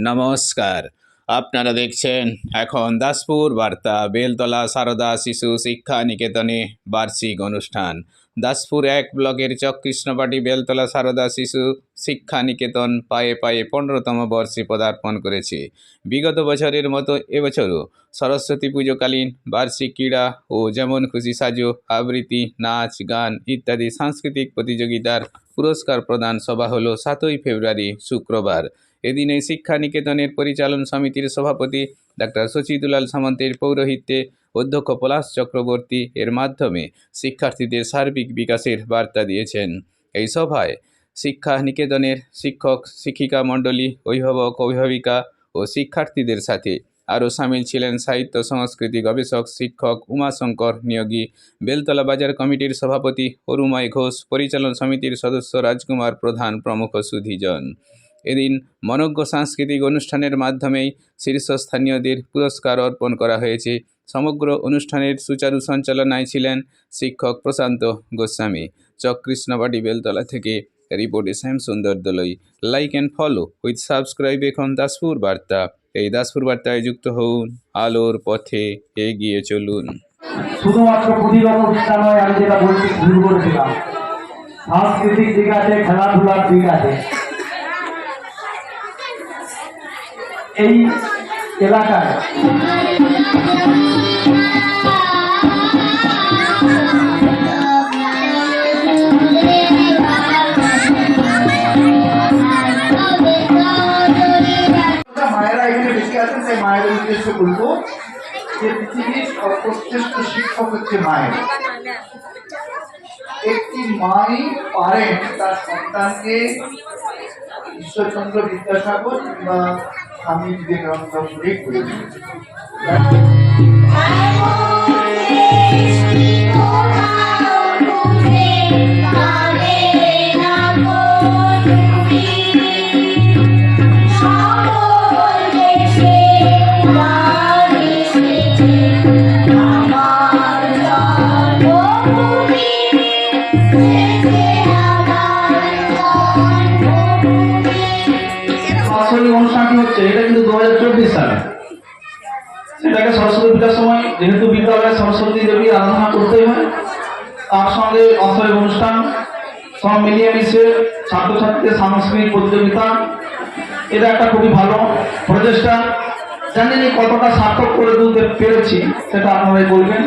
নমস্কার, আপনারা দেখছেন এখন দাসপুর বার্তা। বেলতলা সারদা শিশু শিক্ষা নিকেতনে বার্ষিক অনুষ্ঠান। দাসপুর 1 ব্লকের চককৃষ্ণপাটি বেলতলা সারদা শিশু শিক্ষা নিকেতন পায়ে পায়ে 15তম বর্ষে পদার্পণ করেছে। বিগত বছরের মতো এবছরও সরস্বতী পুজোকালীন বার্ষিক ক্রীড়া ও যেমন খুশি সাজো, আবৃত্তি, নাচ, গান ইত্যাদি সাংস্কৃতিক প্রতিযোগিতার পুরস্কার প্রদান সভা হলো 7ই ফেব্রুয়ারি শুক্রবার। এদিন এই শিক্ষা নিকেতনের পরিচালন সমিতির সভাপতি ডাক্তার শচীদুলাল সামন্তের পৌরোহিত্যে অধ্যক্ষ পলাশ চক্রবর্তী এর মাধ্যমে শিক্ষার্থীদের সার্বিক বিকাশের বার্তা দিয়েছেন। এই সভায় শিক্ষা নিকেতনের শিক্ষক শিক্ষিকা মণ্ডলী, অভিভাবক অভিভাবিকা ও শিক্ষার্থীদের সাথে আরও সামিল ছিলেন সাহিত্য সংস্কৃতি গবেষক শিক্ষক উমাশঙ্কর নিয়োগী, বেলতলা বাজার কমিটির সভাপতি অরুময় ঘোষ, পরিচালন সমিতির সদস্য রাজকুমার প্রধান প্রমুখ সুধীজন। এদিন মনোজ্ঞ সাংস্কৃতিক অনুষ্ঠানের মাধ্যমেই শীর্ষস্থানীয়দের পুরস্কার অর্পণ করা হয়েছে। সমগ্র অনুষ্ঠানের সুচারু সঞ্চালনায় ছিলেন শিক্ষক প্রশান্ত গোস্বামী। চককৃষ্ণপাটি বেলতলা থেকে রিপোর্টে শ্যামসুন্দর দলই। Like and follow with subscribe এখন দাসপুর বার্তা। এই দাসপুর বার্তায় যুক্ত হন, আলোর পথে এগিয়ে চলুন। শুধুমাত্র পুঁথিগত শিক্ষা নয়, আমি যেটা বলছি ভুল করেছিলাম, সাংস্কৃতিক দিক আছে, খেলাধুলার দিক আছে। এই এলাকায় মায়েরা এখানে বেশি আছেন, তাই মায়ের উদ্দেশ্যে বলবো যে পৃথিবীর সর্বশ্রেষ্ঠ শিক্ষক হচ্ছে মায়ের। একটি মাই পারেন তার সন্তানকে ঈশ্বরচন্দ্র বিদ্যাসাগর কিংবা স্বামী বিবেকানন্দ করে অনুষ্ঠানটি হচ্ছে, এটা কিন্তু 2024 সালে। সেটাকে সরস্বতী পূজার সময় যেহেতু বিদ্যালয়ে সরস্বতী দেবী আরাধনা করতেই হয়, তার সঙ্গে বাৎসরিক অনুষ্ঠান সব মিলিয়ে মিশে ছাত্রছাত্রীদের সাংস্কৃতিক প্রতিযোগিতা, এটা একটা খুবই ভালো প্রচেষ্টা। জানি কতটা সার্থক করে তুলতে পেরেছি সেটা আপনারাই বলবেন।